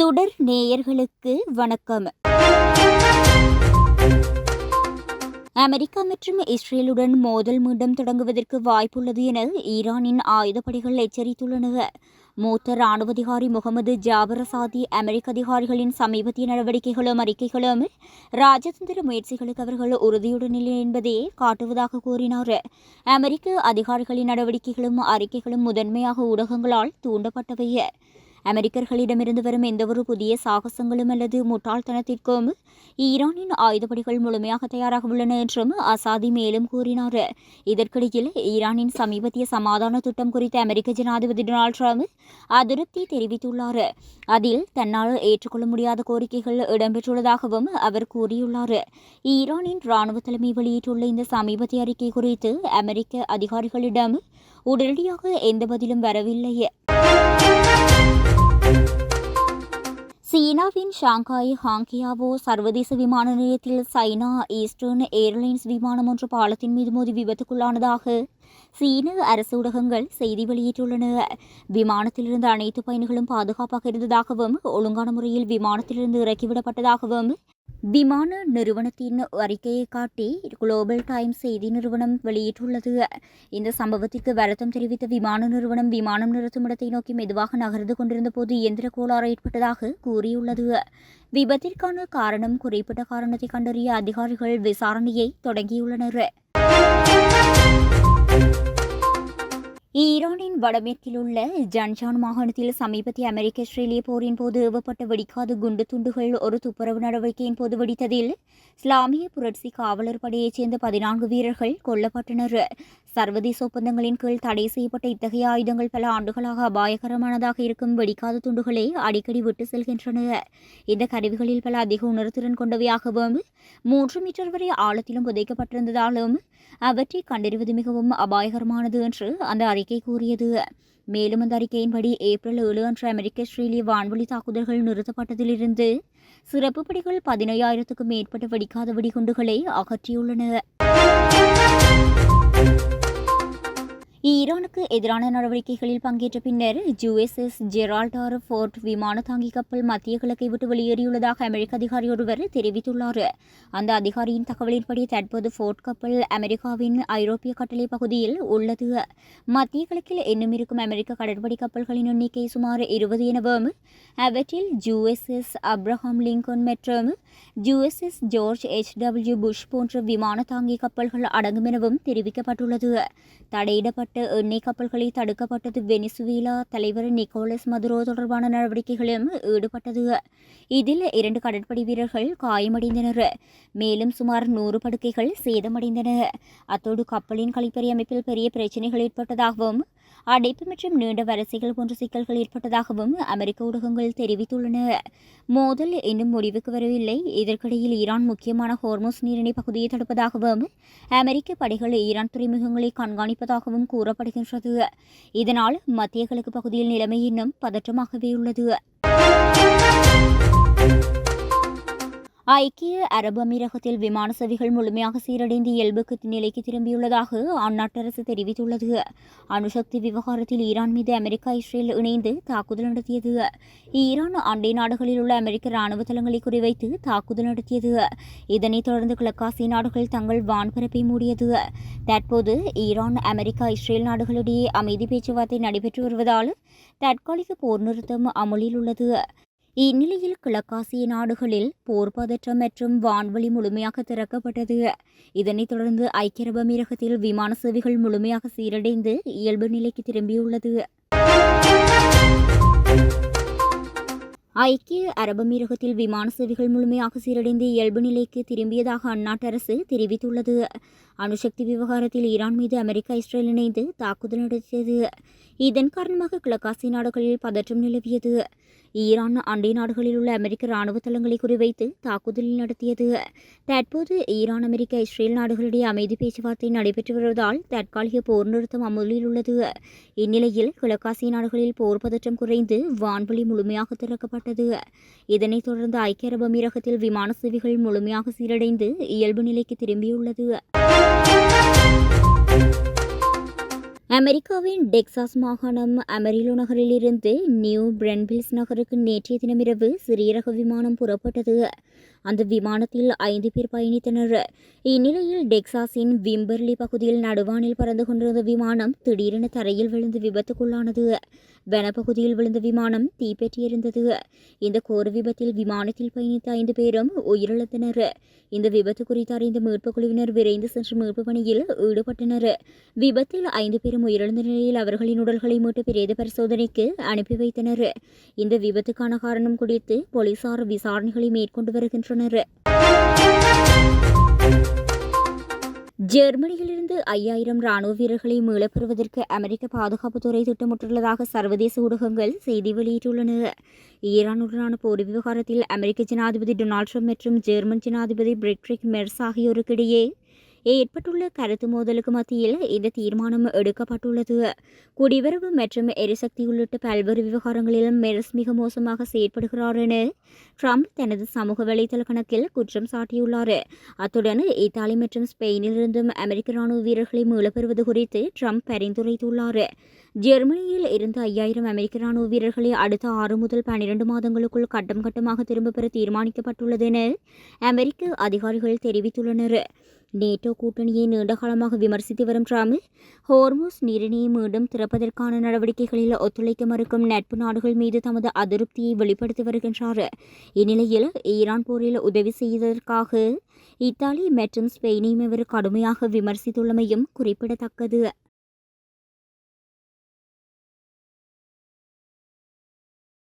சுடர் நேயர்களுக்கு வணக்கம். அமெரிக்கா மற்றும் இஸ்ரேலுடன் மோதல் மீண்டும் தொடங்குவதற்கு வாய்ப்புள்ளது என ஈரானின் ஆயுதப்படைகள் எச்சரித்துள்ளன. மூத்த ராணுவ அதிகாரி முகமது ஜாபர் அசாதி அமெரிக்க அதிகாரிகளின் சமீபத்திய நடவடிக்கைகளும் அறிக்கைகளும் ராஜதந்திர முயற்சிகளுக்கு அவர்கள் உறுதியுடன் இல்லை என்பதையே காட்டுவதாக கூறினார். அமெரிக்க அதிகாரிகளின் நடவடிக்கைகளும் அறிக்கைகளும் முதன்மையாக ஊடகங்களால் தூண்டப்பட்டவை. அமெரிக்கர்களிடமிருந்து வரும் எந்தவொரு புதிய சாகசங்களும் அல்லது முட்டாள்தனத்திற்கும் ஈரானின் ஆயுதப்படைகள் முழுமையாக தயாராக உள்ளன என்றும் அசாதி மேலும் கூறினார். இதற்கிடையில் ஈரானின் சமீபத்திய சமாதான திட்டம் குறித்து அமெரிக்க ஜனாதிபதி டொனால்டு டிரம்ப் அதிருப்தி தெரிவித்துள்ளார். அதில் தன்னால் ஏற்றுக்கொள்ள முடியாத கோரிக்கைகள் இடம்பெற்றுள்ளதாகவும் அவர் கூறியுள்ளார். ஈரானின் ராணுவ தலைமை வெளியிட்டுள்ள இந்த சமீபத்திய அறிக்கை குறித்து அமெரிக்க அதிகாரிகளிடம் உடனடியாக எந்த பதிலும் வரவில்லை. சீனாவின் ஷாங்காய் ஹாங்கியாவோ சர்வதேச விமான நிலையத்தில் சைனா ஈஸ்டர்ன் ஏர்லைன்ஸ் விமானம் ஒன்று பாலத்தின் மீது மோதி விபத்துக்குள்ளானதாக சீன அரசு ஊடகங்கள் செய்தி வெளியிட்டுள்ளன. விமானத்திலிருந்து அனைத்து பயணிகளும் பாதுகாப்பாக இருந்ததாகவும் ஒழுங்கான முறையில் விமானத்திலிருந்து இறக்கிவிடப்பட்டதாகவும் விமான நிறுவனத்தின் அறிக்கையை காட்டி குளோபல் டைம்ஸ் செய்தி நிறுவனம் வெளியிட்டுள்ளது. இந்த சம்பவத்திற்கு வருத்தம் தெரிவித்த விமான நிறுவனம் விமானம் நிறுத்தும் இடத்தை நோக்கி மெதுவாக நகர்ந்து கொண்டிருந்த போது இயந்திர கோளாறு ஏற்பட்டதாக கூறியுள்ளது. விபத்திற்கான காரணம் குறிப்பிட்ட காரணத்தை கண்டறிய அதிகாரிகள் விசாரணையை தொடங்கியுள்ளனர். ஈரானின் வடமேற்கில் உள்ள ஜன்ஜான் மாகாணத்தில் சமீபத்திய அமெரிக்க இஸ்ரேலிய போரின் போது ஏவப்பட்ட வெடிக்காத குண்டு துண்டுகள் ஒரு துப்புரவு நடவடிக்கையின் போது வெடித்ததில் இஸ்லாமிய புரட்சி காவலர் படையைச் சேர்ந்த 14 வீரர்கள் கொல்லப்பட்டனர். சர்வதேச ஒப்பந்தங்களின் கீழ் தடை செய்யப்பட்ட இத்தகைய ஆயுதங்கள் பல ஆண்டுகளாக அபாயகரமானதாக இருக்கும் வெடிக்காத துண்டுகளை அடிக்கடி விட்டு செல்கின்றன. இந்த கருவிகளில் பல அதிக உணர்திறன் கொண்டவையாகவும் 3 மீட்டர் வரை ஆழத்திலும் புதைக்கப்பட்டிருந்ததாலும் அவற்றை கண்டறிவது மிகவும் அபாயகரமானது என்று அந்த அறிக்கை கூறியது. மேலும் அந்த அறிக்கையின்படி ஏப்ரல் 7 அன்று அமெரிக்க இஸ்ரேலிய வான்வழி தாக்குதல்கள் நிறுத்தப்பட்டதிலிருந்து சிறப்பு படைகள் 15,000க்கும் மேற்பட்ட வெடிக்காத வெடிகுண்டுகளை அகற்றியுள்ளன. ஈரானுக்கு எதிரான நடவடிக்கைகளில் பங்கேற்ற பின்னர் USS ஜெரால்ட் ஆர் ஃபோர்ட் விமான தாங்கி கப்பல் மத்திய கிழக்கை விட்டு வெளியேறியுள்ளதாக அமெரிக்க அதிகாரி ஒருவர் தெரிவித்துள்ளார். அந்த அதிகாரியின் தகவலின்படி தற்போது ஃபோர்ட் கப்பல் அமெரிக்காவின் ஐரோப்பிய கட்டளை பகுதியில் உள்ளது. மத்திய கிழக்கில் இன்னும் இருக்கும் அமெரிக்க கடற்படை கப்பல்களின் எண்ணிக்கை சுமார் 20 எனவும் அவற்றில் USS அப்ரஹாம் லிங்கன் மற்றும் USS ஜார்ஜ் H.W. புஷ் போன்ற விமான தாங்கி கப்பல்கள் அடங்கும் எனவும் தெரிவிக்கப்பட்டுள்ளது. தடையிடப்பட்ட எண்ணெய் கப்பல்களை தடுக்கப்பட்டது வெனிசுவேலா தலைவர் நிக்கோலஸ் மதுரோ தொடர்பான நடவடிக்கைகளிலும் ஈடுபட்டது. இதில் 2 கடற்படை வீரர்கள் காயமடைந்தனர். மேலும் சுமார் 100 படுக்கைகள் சேதமடைந்தன. அத்தோடு கப்பலின் கழிப்பறை அமைப்பில் பெரிய பிரச்சினைகள் ஏற்பட்டதாகவும் அடைப்பு மற்றும் நீண்ட வரிசைகள் போன்ற சிக்கல்கள் ஏற்பட்டதாகவும் அமெரிக்க ஊடகங்கள் தெரிவித்துள்ளன. மோதல் இன்னும் முடிவுக்கு வரவில்லை. இதற்கிடையில் ஈரான் முக்கியமான ஹோர்முஸ் நீரிணை பகுதியை தடுப்பதாகவும் அமெரிக்க படைகள் ஈரான் துறைமுகங்களை கண்காணிப்பதாகவும் கூறப்படுகின்றது. இதனால் மத்திய கிழக்கு பகுதியில் நிலைமை இன்னும் பதற்றமாகவே உள்ளது. ஐக்கிய அரபு அமீரகத்தில் விமான சேவைகள் முழுமையாக சீரடைந்து இயல்புக்கு நிலைக்கு திரும்பியுள்ளதாக அந்நாட்டு அரசு தெரிவித்துள்ளது. அணுசக்தி விவகாரத்தில் ஈரான் மீது அமெரிக்கா இஸ்ரேல் இணைந்து தாக்குதல் நடத்தியது. ஈரான் அண்டை நாடுகளில் உள்ள அமெரிக்க ராணுவ தளங்களை குறிவைத்து தாக்குதல் நடத்தியது. இதனைத் தொடர்ந்து கிழக்காசிய நாடுகள் தங்கள் வான்பரப்பை மூடியது. தற்போது ஈரான் அமெரிக்கா இஸ்ரேல் நாடுகளிடையே அமைதி பேச்சுவார்த்தை நடைபெற்று வருவதால் தற்காலிக போர் நிறுத்தம் அமலில் உள்ளது. இந்நிலையில் கிழக்காசிய நாடுகளில் போர் பதற்றம் மற்றும் வான்வழி முழுமையாக திறக்கப்பட்டது. இதனைத் தொடர்ந்து ஐக்கிய அரபு அமீரகத்தில் விமான சேவைகள் முழுமையாக சீரடைந்து இயல்பு நிலைக்கு திரும்பியுள்ளது. ஐக்கிய அரபு அமீரகத்தில் விமான சேவைகள் முழுமையாக சீரடைந்து இயல்பு நிலைக்கு திரும்பியதாக அந்நாட்டு அரசு தெரிவித்துள்ளது. அணுசக்தி விவகாரத்தில் ஈரான் மீது அமெரிக்கா இஸ்ரேல் இணைந்து தாக்குதல் நடத்தியது. இதன் காரணமாக கிழக்காசிய நாடுகளில் பதற்றம் நிலவியது. ஈரான் அண்டை நாடுகளில் உள்ள அமெரிக்க ராணுவ தளங்களை குறிவைத்து தாக்குதலில் நடத்தியது. தற்போது ஈரான் அமெரிக்கா இஸ்ரேல் நாடுகளிடையே அமைதி பேச்சுவார்த்தை நடைபெற்று வருவதால் தற்காலிக போர் நிறுத்தம் அமலில் உள்ளது. இந்நிலையில் கிழக்காசிய நாடுகளில் போர் பதற்றம் குறைந்து வான்வழி முழுமையாக திறக்கப்பட்டது. இதனைத் தொடர்ந்து ஐக்கிய அரபு அமீரகத்தில் விமான சேவைகள் முழுமையாக சீரடைந்து இயல்பு நிலைக்கு திரும்பியுள்ளது. அமெரிக்காவின் டெக்சாஸ் மாகாணம் அமெரிலோ நகரிலிருந்து நியூ பிரென்பில்ஸ் நகருக்கு நேற்றைய தினமிரவு சிறிய ரக விமானம் புறப்பட்டது. அந்த விமானத்தில் 5 பேர் பயணித்தனர். இந்நிலையில் டெக்சாஸின் விம்பர்லி பகுதியில் நடுவானில் பறந்து கொண்டிருந்த விமானம் திடீரென தரையில் விழுந்து விபத்துக்குள்ளானது. வனப்பகுதியில் விழுந்த விமானம் தீப்பெற்றியிருந்தது. இந்த கோர விபத்தில் விமானத்தில் பயணித்த 5 பேரும் உயிரிழந்தனர். இந்த விபத்து குறித்து அறிந்த மீட்புக் குழுவினர் விரைந்து சென்று மீட்பு பணியில் ஈடுபட்டனர். விபத்தில் 5 பேரும் உயிரிழந்த நிலையில் அவர்களின் உடல்களை மீட்டு பிரேத பரிசோதனைக்கு அனுப்பி வைத்தனர். இந்த விபத்துக்கான காரணம் குறித்து போலீசார் விசாரணைகளை மேற்கொண்டு வருகின்றனர். ஜெர்மனியிலிருந்து 5000 ராணுவ வீரர்களை மீளப்பெறுவதற்கு அமெரிக்க பாதுகாப்புத்துறை திட்டமிட்டுள்ளதாக சர்வதேச ஊடகங்கள் செய்தி வெளியிட்டுள்ளன. ஈரானுடனான போர் விவகாரத்தில் அமெரிக்க ஜனாதிபதி டொனால்ட் ட்ரம்ப் மற்றும் ஜெர்மன் ஜனாதிபதி ஃபிரெட்ரிக் மெர்ஸ் ஆகியோருக்கிடையே ஏற்பட்டுள்ள கருத்து மோதலுக்கு மத்தியில் இந்த தீர்மானம் எடுக்கப்பட்டுள்ளது. குடிவரவு மற்றும் எரிசக்தி உள்ளிட்ட பல்வேறு விவகாரங்களிலும் மெர்ஸ் மிக மோசமாக செயற்படுகிறார் என ட்ரம்ப் தனது சமூக வலைதள கணக்கில் குற்றம் சாட்டியுள்ளார். அத்துடன் இத்தாலி மற்றும் ஸ்பெயினிலிருந்தும் அமெரிக்க ராணுவ வீரர்களை மீளப்பெறுவது குறித்து ட்ரம்ப் பரிந்துரைத்துள்ளார். ஜெர்மனியில் இருந்து 5000 அமெரிக்க ராணுவ வீரர்களை அடுத்த 6 முதல் 12 மாதங்களுக்குள் கட்டம் கட்டமாக திரும்பப் பெற தீர்மானிக்கப்பட்டுள்ளது என அமெரிக்க அதிகாரிகள் தெரிவித்துள்ளனர். நேட்டோ கூட்டணியை நீண்டகாலமாக விமர்சித்து வரும் ட்ரம்ப் ஹோர்முஸ் நீரிணையை மீண்டும் திறப்பதற்கான நடவடிக்கைகளில் ஒத்துழைக்க மறுக்கும் நட்பு நாடுகள் மீது தமது அதிருப்தியை வெளிப்படுத்தி வருகின்றார். இந்நிலையில் ஈரான் போரில் உதவி செய்ததற்காக இத்தாலி மற்றும் ஸ்பெயினையும் இவர் கடுமையாக விமர்சித்துள்ளமையும் குறிப்பிடத்தக்கது.